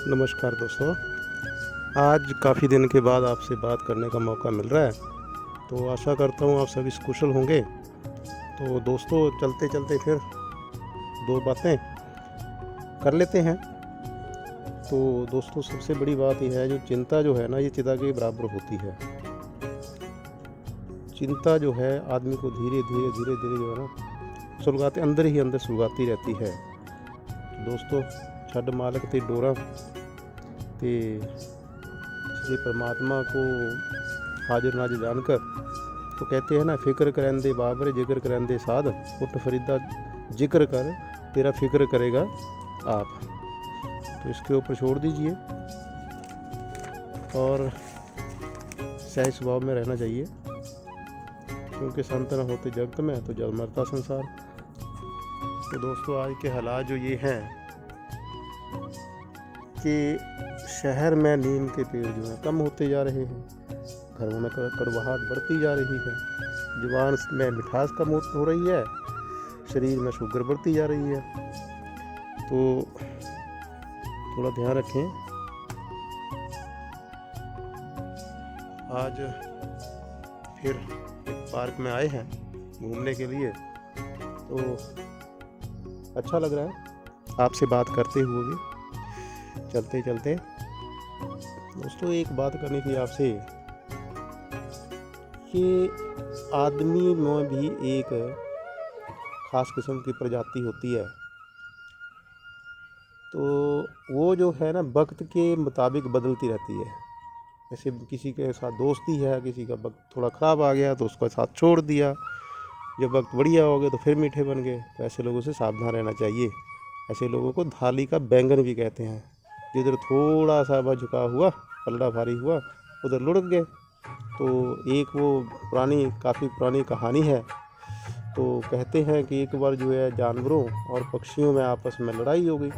नमस्कार दोस्तों। आज काफ़ी दिन के बाद आपसे बात करने का मौका मिल रहा है, तो आशा करता हूँ आप सभी कुशल होंगे। तो दोस्तों, चलते चलते फिर दो बातें कर लेते हैं। तो दोस्तों, सबसे बड़ी बात यह है, जो चिंता जो है ना, ये चिता के बराबर होती है। चिंता जो है आदमी को धीरे धीरे धीरे धीरे जो है ना सुलगाते, अंदर ही अंदर सुलगाती रहती है। तो दोस्तों, छड़ मालक ते डोरा ते श्री परमात्मा को हाजिर नाजिर जानकर, तो कहते हैं ना, फिक्र करेंदे बाबर जिक्र करेंदे साध, उठ फरीदा जिक्र कर तेरा फिक्र करेगा आप। तो इसके ऊपर छोड़ दीजिए और सही स्वभाव में रहना चाहिए, क्योंकि संत न होते जगत में तो जल मरता संसार। तो दोस्तों, आज के हालात जो ये हैं कि शहर में नीम के पेड़ जो हैं कम होते जा रहे हैं, घरों में कड़वाहट बढ़ती जा रही है, जुबान में मिठास कम हो रही है, शरीर में शुगर बढ़ती जा रही है। तो थोड़ा ध्यान रखें। आज फिर एक पार्क में आए हैं घूमने के लिए, तो अच्छा लग रहा है आपसे बात करते हुए भी। चलते चलते दोस्तों, एक बात करनी थी आपसे कि आदमी में भी एक खास किस्म की प्रजाति होती है। तो वो जो है ना, वक्त के मुताबिक बदलती रहती है। जैसे किसी के साथ दोस्ती है, किसी का वक्त थोड़ा ख़राब आ गया तो उसका साथ छोड़ दिया, जब वक्त बढ़िया हो गया तो फिर मीठे बन गए। तो ऐसे लोगों से सावधान रहना चाहिए। ऐसे लोगों को थाली का बैंगन भी कहते हैं। जिधर थोड़ा सा वह झुका हुआ, पलड़ा भारी हुआ, उधर लुढ़क गए। तो एक वो काफ़ी पुरानी कहानी है। तो कहते हैं कि एक बार जो है जानवरों और पक्षियों में आपस में लड़ाई हो गई।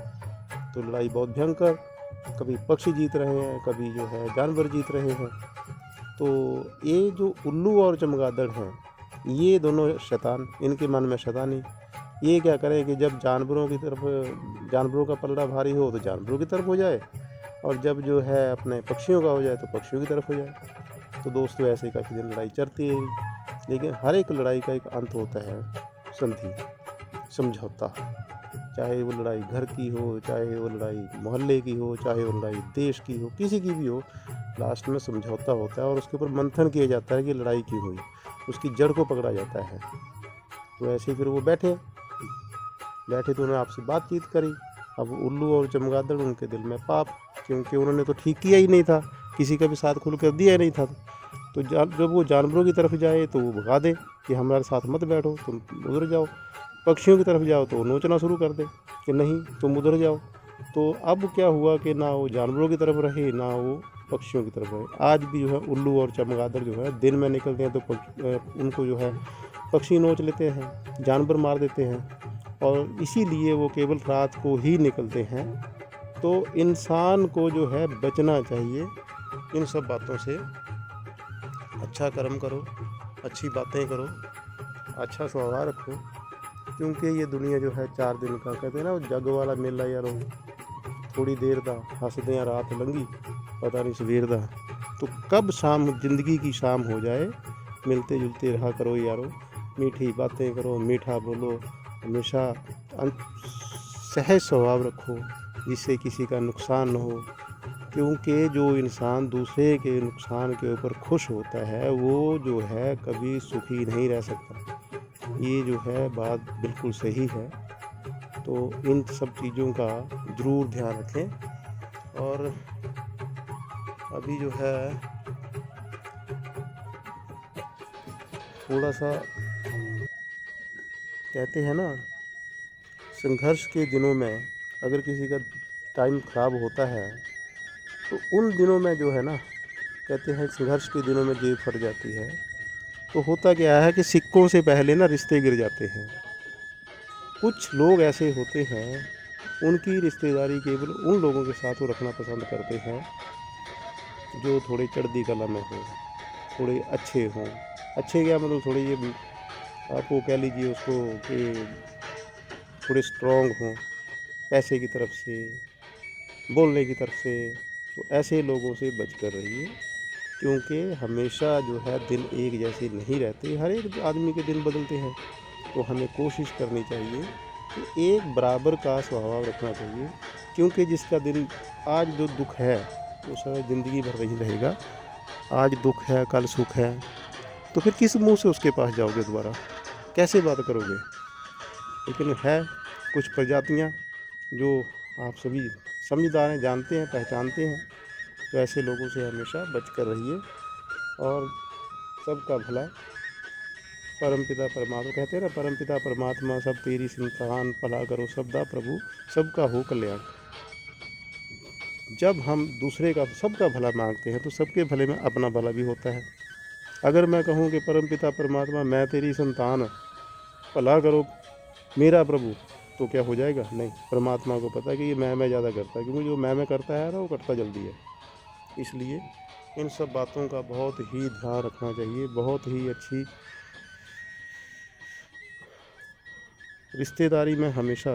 तो लड़ाई बहुत भयंकर, कभी पक्षी जीत रहे हैं, कभी जो है जानवर जीत रहे हैं। तो ये जो उल्लू और चमगादड़ हैं, ये दोनों शैतान, इनके मन में शैतानी। ये क्या करें कि जब जानवरों का पलड़ा भारी हो तो जानवरों की तरफ हो जाए, और जब जो है अपने पक्षियों का हो जाए तो पक्षियों की तरफ हो जाए। तो दोस्तों, ऐसे काफ़ी दिन लड़ाई चलती है, लेकिन हर एक लड़ाई का एक अंत होता है, संधि, समझौता। चाहे वो लड़ाई घर की हो, चाहे वो लड़ाई मोहल्ले की हो, चाहे वो लड़ाई देश की हो, किसी की भी हो, लास्ट में समझौता होता है और उसके ऊपर मंथन किया जाता है कि लड़ाई क्यों हुई, उसकी जड़ को पकड़ा जाता है। तो ऐसे फिर वो बैठे तो उन्होंने आपसे बातचीत करी। अब उल्लू और चमगादड़, उनके दिल में पाप, क्योंकि उन्होंने तो ठीक किया ही नहीं था, किसी का भी साथ खुल कर दिया ही नहीं था। तो जब वो जानवरों की तरफ जाए तो वो भगा दे कि हमारे साथ मत बैठो, तुम उधर जाओ। पक्षियों की तरफ जाओ तो वो नोचना शुरू कर दे कि नहीं, तुम उधर जाओ। तो अब क्या हुआ कि ना वो जानवरों की तरफ रहे, ना वो पक्षियों की तरफ रहे। आज भी जो है उल्लू और चमगादड़ जो है दिन में निकलते हैं तो उनको जो है पक्षी नोच लेते हैं, जानवर मार देते हैं, और इसीलिए वो केवल रात को ही निकलते हैं। तो इंसान को जो है बचना चाहिए इन सब बातों से। अच्छा कर्म करो, अच्छी बातें करो, अच्छा स्वभाव रखो, क्योंकि ये दुनिया जो है 4 दिन का, कहते हैं ना, वो जग वाला मेला यारो, थोड़ी देर दा हंसदे हैं रात लंघी, पता नहीं सवेर दा। तो कब शाम, ज़िंदगी की शाम हो जाए, मिलते जुलते रहा करो यारो, मीठी बातें करो, मीठा बोलो, हमेशा सहज स्वभाव रखो, जिससे किसी का नुकसान न हो। क्योंकि जो इंसान दूसरे के नुकसान के ऊपर खुश होता है, वो जो है कभी सुखी नहीं रह सकता। ये जो है बात बिल्कुल सही है। तो इन सब चीज़ों का ज़रूर ध्यान रखें। और अभी जो है थोड़ा सा, कहते हैं ना, संघर्ष के दिनों में अगर किसी का टाइम ख़राब होता है, तो उन दिनों में जो है ना, कहते हैं संघर्ष के दिनों में जेब फट जाती है। तो होता क्या है कि सिक्कों से पहले ना रिश्ते गिर जाते हैं। कुछ लोग ऐसे होते हैं, उनकी रिश्तेदारी केवल उन लोगों के साथ वो रखना पसंद करते हैं जो थोड़े चढ़ती कला में हो, थोड़े अच्छे हों। अच्छे क्या मतलब, थोड़े ये आपको कह लीजिए उसको कि थोड़े स्ट्रॉन्ग हों पैसे की तरफ से, बोलने की तरफ से, तो ऐसे लोगों से बच कर रहिए, क्योंकि हमेशा जो है दिन एक जैसे नहीं रहते, हर एक आदमी के दिन बदलते हैं। तो हमें कोशिश करनी चाहिए कि एक बराबर का स्वभाव रखना चाहिए, क्योंकि जिसका दिन आज जो दुख है वो सारा ज़िंदगी भर नहीं रहेगा। आज दुख है, कल सुख है, तो फिर किस मुँह से उसके पास जाओगे दोबारा, कैसे बात करोगे? लेकिन है कुछ प्रजातियाँ जो आप सभी समझदार हैं, जानते हैं, पहचानते हैं, तो ऐसे लोगों से हमेशा बच कर रहिए। और सबका भला परमपिता परमात्मा कहते हैं ना, परमपिता परमात्मा सब तेरी संतान, भला करो सबदा प्रभु, सबका हो कल्याण। जब हम दूसरे का सबका भला मांगते हैं तो सबके भले में अपना भला भी होता है। अगर मैं कहूँ कि परमपिता परमात्मा मैं तेरी संतान, भला करो मेरा प्रभु, तो क्या हो जाएगा? नहीं। परमात्मा को पता है कि ये मैं ज़्यादा करता है, क्योंकि जो मैं करता है ना वो करता जल्दी है। इसलिए इन सब बातों का बहुत ही ध्यान रखना चाहिए। बहुत ही अच्छी रिश्तेदारी में हमेशा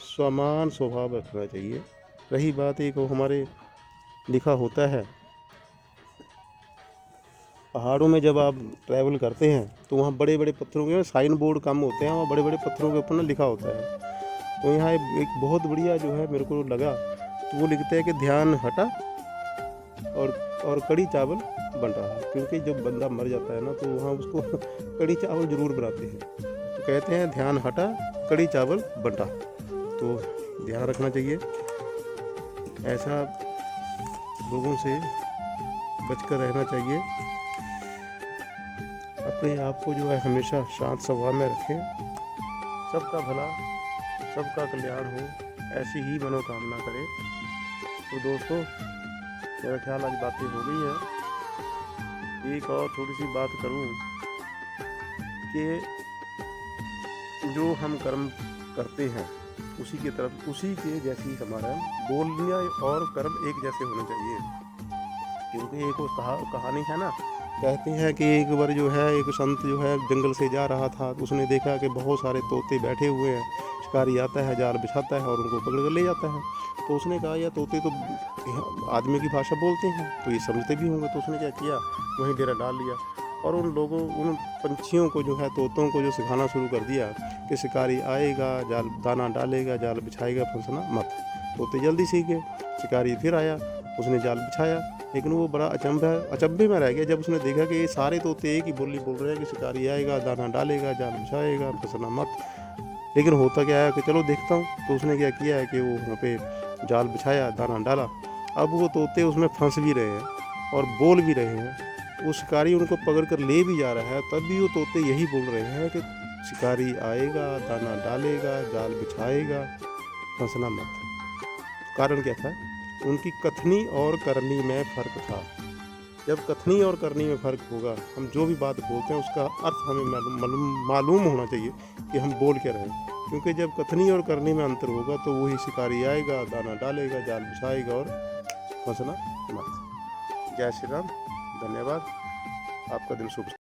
समान स्वभाव रखना चाहिए। रही बात एक वो हमारे लिखा होता है, पहाड़ों में जब आप ट्रैवल करते हैं तो वहाँ बड़े बड़े पत्थरों के साइन बोर्ड कम होते हैं, वहाँ बड़े बड़े पत्थरों के ऊपर ना लिखा होता है। तो यहाँ एक बहुत बढ़िया जो है मेरे को लगा, तो वो लिखते हैं कि ध्यान हटा और कड़ी चावल बन रहा है। क्योंकि जब बंदा मर जाता है ना तो वहाँ उसको कड़ी चावल ज़रूर बनाते हैं। तो कहते हैं ध्यान हटा कड़ी चावल बंटा। तो ध्यान रखना चाहिए, ऐसा लोगों से बचकर रहना चाहिए। अपने आप को जो है हमेशा शांत स्वभाव में रखें। सबका भला, सबका कल्याण हो, ऐसी ही मनोकामना करें। तो दोस्तों, मेरा ख्याल आज बातें हो गई है। एक और थोड़ी सी बात करूं कि जो हम कर्म करते हैं उसी के तरफ, उसी के जैसी हमारा बोलना और कर्म एक जैसे होने चाहिए। क्योंकि एक वो कहानी है ना, कहते हैं कि एक बार जो है एक संत जो है जंगल से जा रहा था, तो उसने देखा कि बहुत सारे तोते बैठे हुए हैं। शिकारी आता है, जाल बिछाता है और उनको पकड़ कर ले जाता है। तो उसने कहा यह तोते तो आदमी की भाषा बोलते हैं, तो ये समझते भी होंगे। तो उसने क्या किया, वहीं डेरा डाल लिया और उन पंछियों को जो है, तोतों को जो सिखाना शुरू कर दिया कि शिकारी आएगा, जाल दाना डालेगा, जाल बिछाएगा, फंसना मत। तोते जल्दी सीख गए। शिकारी फिर आया, उसने जाल बिछाया, लेकिन वो बड़ा अचंभे में रह गया जब उसने देखा कि ये सारे तोते एक ही बोली बोल रहे हैं कि शिकारी आएगा, दाना डालेगा, जाल बिछाएगा, फंसना मत। लेकिन होता क्या है कि चलो देखता हूँ। तो उसने क्या किया है कि वो वहाँ पे जाल बिछाया, दाना डाला। अब वो तोते उसमें फंस भी रहे हैं और बोल भी रहे हैं। वो शिकारी उनको पकड़ कर ले भी जा रहा है, तब भी वो तोते यही बोल रहे हैं कि शिकारी आएगा, दाना डालेगा, जाल बिछाएगा, फंसना मत। कारण क्या था? उनकी कथनी और करनी में फ़र्क था। जब कथनी और करनी में फ़र्क होगा, हम जो भी बात बोलते हैं उसका अर्थ हमें मालूम होना चाहिए कि हम बोल क्या रहे हैं। क्योंकि जब कथनी और करनी में अंतर होगा तो वही शिकारी आएगा, दाना डालेगा, जाल बिछाएगा और फंसना मत। जय श्री राम। धन्यवाद। आपका दिन शुभ।